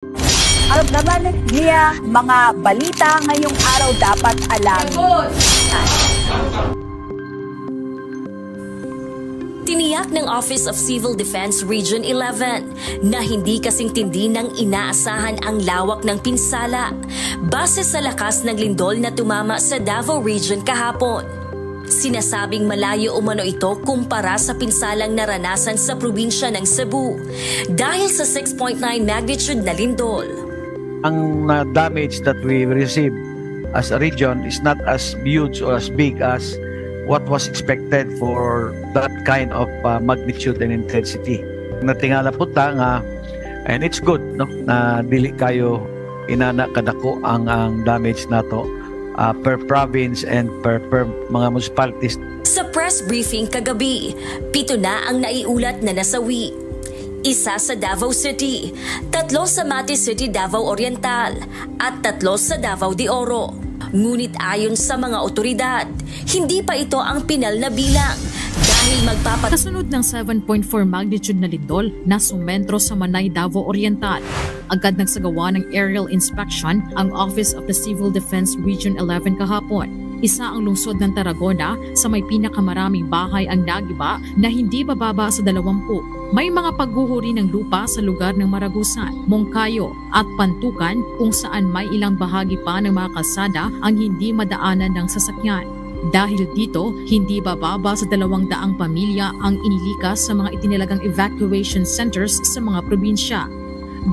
Ano naman niya mga balita ngayong araw dapat alam. Tiniyak ng Office of Civil Defense Region 11 na hindi kasing tindi ng inaasahan ang lawak ng pinsala base sa lakas ng lindol na tumama sa Davao Region kahapon. Sinasabing malayo umano ito kumpara sa pinsalang naranasan sa probinsya ng Cebu dahil sa 6.9 magnitude na lindol. Ang damage that we receive as a region is not as huge or as big as what was expected for that kind of magnitude and intensity. Natingala po ta nga, and it's good no na dili kayo inana kadako ang damage nato per province and per mga municipalities. Sa press briefing kagabi, 7 na ang naiulat na nasawi. 1 sa Davao City, 3 sa Mati City, Davao Oriental at 3 sa Davao de Oro. Ngunit ayon sa mga otoridad, hindi pa ito ang pinal na bilang dahil Kasunod ng 7.4 magnitude na lindol na sumentro sa Manay, Davao Oriental. Agad nagsagawa ng aerial inspection ang Office of the Civil Defense Region 11 kahapon. Isa ang lungsod ng Tarragona sa may pinakamaraming bahay ang nagiba na hindi bababa sa 20. May mga pagguhuri ng lupa sa lugar ng Maragusan, Mongkayo at Pantukan kung saan may ilang bahagi pa ng mga kalsada ang hindi madaanan ng sasakyan. Dahil dito, hindi bababa sa 200 pamilya ang inilikas sa mga itinilagang evacuation centers sa mga probinsya.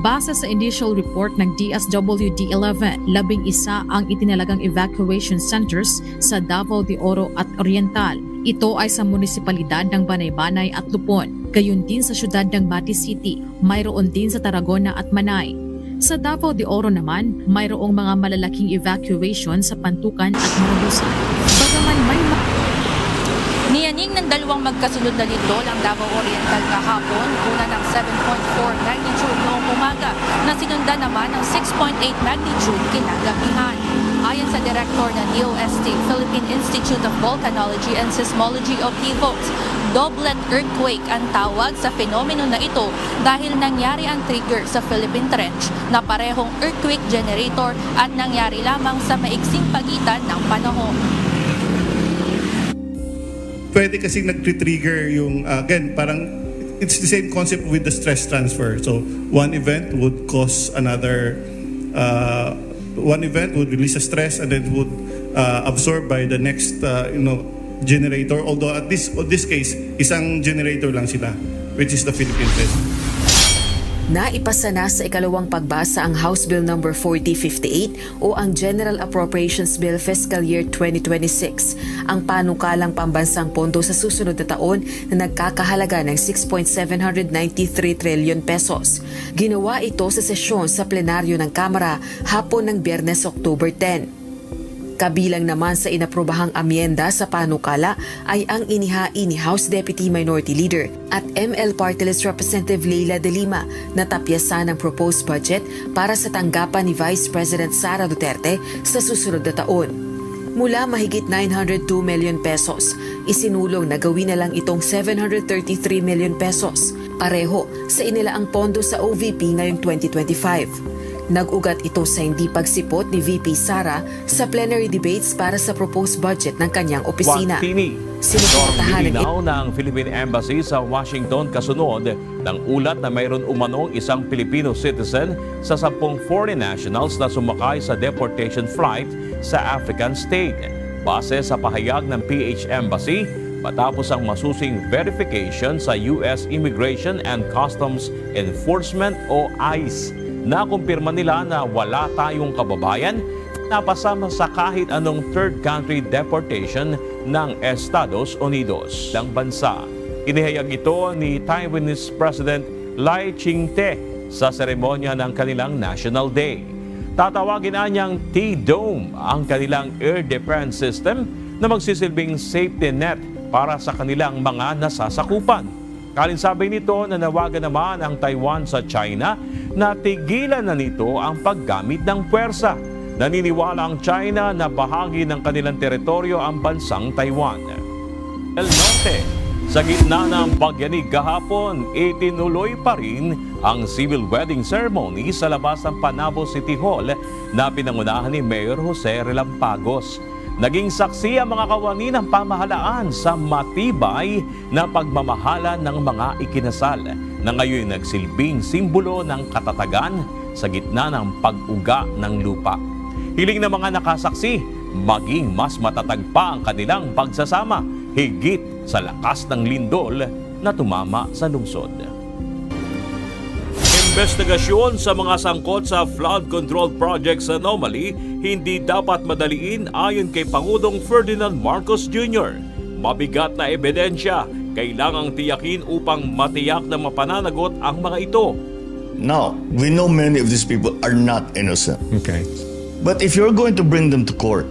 Base sa initial report ng DSWD-11, 11 ang itinalagang evacuation centers sa Davao de Oro at Oriental. Ito ay sa munisipalidad ng Banay-Banay at Lupon, gayon din sa syudad ng Mati City, mayroon din sa Tarragona at Manay. Sa Davao de Oro naman, mayroong mga malalaking evacuation sa Pantukan at Maragusan. Bagaman may Niyaning ng 2 magkasunod na lindol ang Davao Oriental kahapon, una ng 7.4 magnitude noong umaga na sinundan naman ng 6.8 magnitude kinagabihan. Ayon sa direktor ng DOST, Philippine Institute of Volcanology and Seismology of DVOS, doublet earthquake ang tawag sa fenomeno na ito dahil nangyari ang trigger sa Philippine Trench na parehong earthquake generator at nangyari lamang sa maiksing pagitan ng panahon. Pwede kasing nag-trigger yung, again, parang it's the same concept with the stress transfer. So, one event would cause another, one event would release a stress and then would absorb by the next, generator. Although at this case, isang generator lang sila, which is the Philippine Trench. Naipasa na sa ikalawang pagbasa ang House Bill No. 4058 o ang General Appropriations Bill Fiscal Year 2026, ang panukalang pambansang pondo sa susunod na taon na nagkakahalaga ng 6.793 trillion pesos. Ginawa ito sa sesyon sa plenaryo ng Kamara hapon ng Biyernes, October 10. Kabilang naman sa inaprobahang amyenda sa panukala ay ang inihain ni House Deputy Minority Leader at ML Party List Representative Leila de Lima na tapyasan ng proposed budget para sa tanggapan ni Vice President Sara Duterte sa susunod na taon. Mula mahigit 902 million pesos, isinulong na gawin na lang itong 733 million pesos, pareho sa inilaang pondo sa OVP ngayong 2025. Nag-ugat ito sa hindi pagsipot ni VP Sara sa plenary debates para sa proposed budget ng kanyang opisina. Sinuportahan ng Philippine Embassy sa Washington kasunod ng ulat na mayroon umanong isang Filipino citizen sa 10 foreign nationals na sumakay sa deportation flight sa African state. Base sa pahayag ng PH Embassy, matapos ang masusing verification sa US Immigration and Customs Enforcement o ICE, nakumpirma nila na wala tayong kababayan na pasama sa kahit anong third country deportation ng Estados Unidos ng bansa. Inihayag ito ni Taiwanese President Lai Ching-te sa seremonya ng kanilang National Day. Tatawagin na niyang T-Dome ang kanilang air defense system na magsisilbing safety net para sa kanilang mga nasasakupan. Kalinsabay nito na nawagan naman ang Taiwan sa China na tigilan na nito ang paggamit ng puwersa. Naniniwala ang China na bahagi ng kanilang teritoryo ang bansang Taiwan. El Norte, sa gitna ng pagyanig kahapon, itinuloy pa rin ang civil wedding ceremony sa labas ng Panabo City Hall na pinangunahan ni Mayor Jose Relampagos. Naging saksi ang mga kawani ng pamahalaan sa matibay na pagmamahala ng mga ikinasal na ngayon nagsilbing simbolo ng katatagan sa gitna ng pag-uga ng lupa. Hiling ng mga nakasaksi, maging mas matatag pa ang kanilang pagsasama higit sa lakas ng lindol na tumama sa lungsod. Investigasyon sa mga sangkot sa flood control project sa anomaly hindi dapat madaliin ayon kay Pangulong Ferdinand Marcos Jr. Mabigat na ebidensya kailangang tiyakin upang matiyak na mapananagot ang mga ito. Now, we know many of these people are not innocent. Okay. But if you're going to bring them to court,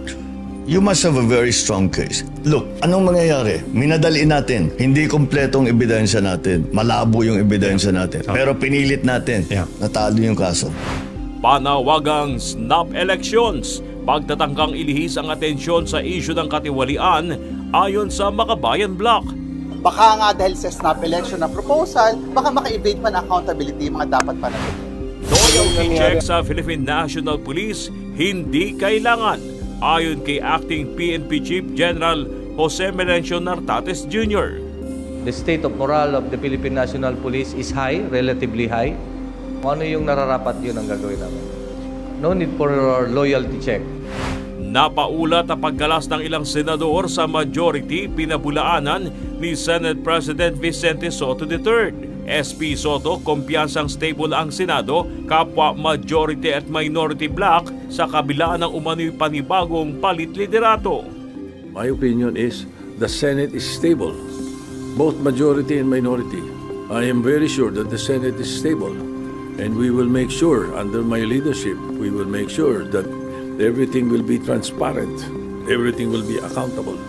you must have a very strong case. Look, anong mangyayari? Minadaliin natin. Hindi kompletong ebidensya natin. Malabo yung ebidensya natin. Pero pinilit natin. Natalo yung kaso. Panawagang snap elections. Pagtatangkang ilihis ang atensyon sa isyu ng katiwalian ayon sa Makabayan Block. Baka nga dahil sa snap election na proposal, baka maka-evade man accountability yung mga dapat panagutin. Loyalty check sa Philippine National Police hindi kailangan ayon kay Acting PNP Chief General Jose Melencio Nartates Jr. The state of morale of the Philippine National Police is high, relatively high. Kung ano yung nararapat, yun ang gagawin namin. No need for loyalty check. Napaulat ang paggalas ng ilang senador sa majority pinabulaanan ni Senate President Vicente Soto III. SP Soto, kumpiyansang stable ang Senado, kapwa majority at minority block sa kabila ng umano'y panibagong palit-liderato. My opinion is the Senate is stable, both majority and minority. I am very sure that the Senate is stable, and we will make sure, under my leadership, we will make sure that everything will be transparent, everything will be accountable.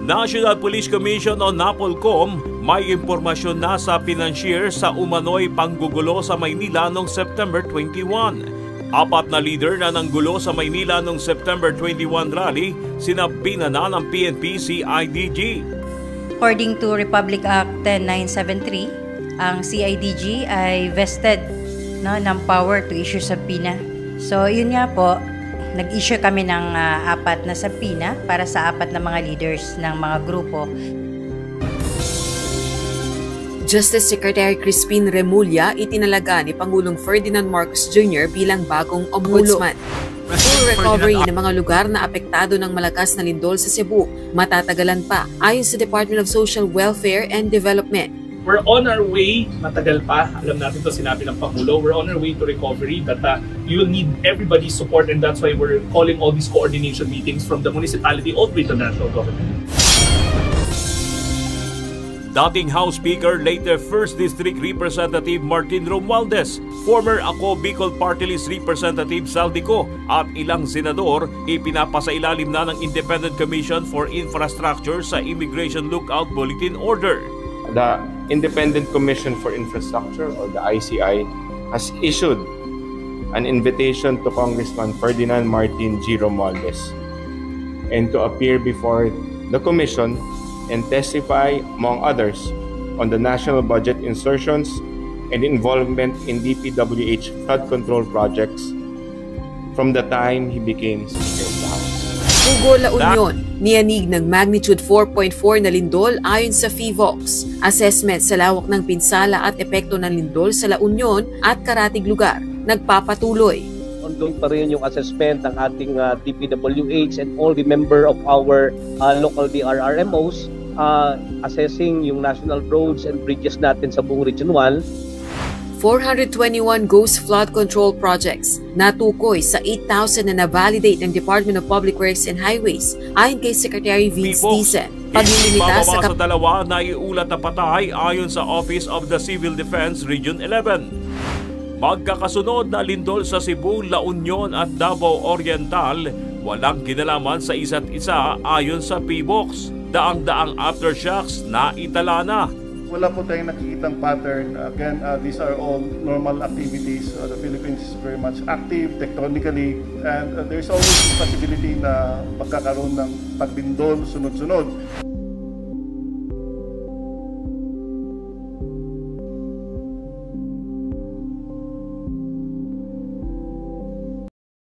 National Police Commission o NAPOLCOM may impormasyon na sa financier sa umano'y panggugulo sa Maynila noong September 21. Apat na leader na nanggulo sa Maynila noong September 21 rally, sinabina na ng PNP CIDG. According to Republic Act 10973, ang CIDG ay vested ng power to issue subpoena. So yun nga po, nag-issue kami ng 4 na subpoena para sa 4 na mga leaders ng mga grupo. Justice Secretary Crispin Remulla itinalaga ni Pangulong Ferdinand Marcos Jr. bilang bagong ombudsman. Full recovery ng mga lugar na apektado ng malakas na lindol sa Cebu matatagalan pa ayon sa Department of Social Welfare and Development. We're on our way, matagal pa, alam natin to sinabi ng Pangulo, we're on our way to recovery, but you'll need everybody's support, and that's why we're calling all these coordination meetings from the municipality all the way to national government. Dating House Speaker, later 1st District Representative Martin Romualdez, former Ako Bicol Party List Representative Saldico at ilang senador ipinapasailalim na ng Independent Commission for Infrastructure sa Immigration Lookout Bulletin Order. The Independent Commission for Infrastructure, or the ICI, has issued an invitation to Congressman Ferdinand Martin G. Romualdez and to appear before the Commission and testify, among others, on the national budget insertions and involvement in DPWH flood control projects from the time he became Speaker of the House. Hugo La Union, niyanig ng magnitude 4.4 na lindol ayon sa PHIVOLCS. Assessment sa lawak ng pinsala at epekto ng lindol sa La Union at karatig lugar nagpapatuloy. Ongoing pa rin yung assessment ng ating DPWH and all the member of our local DRRMOs assessing yung national roads and bridges natin sa buong Region 1. 421 ghost flood control projects natukoy sa 8,000 na na-validate ng Department of Public Works and Highways ayon kay Secretary Vince Dizon. Paglilimita sa dalawa na iulat na patay ayon sa Office of the Civil Defense Region 11. Magkakasunod na lindol sa Cebu, La Union at Davao Oriental, walang kinalaman sa isa't isa ayon sa PBOX. Daang-daang aftershocks na itala na. Wala po tayong nakikitang pattern. Again, these are all normal activities. The Philippines is very much active tectonically, and there's always the possibility na magkakaroon ng paglindol sunod-sunod.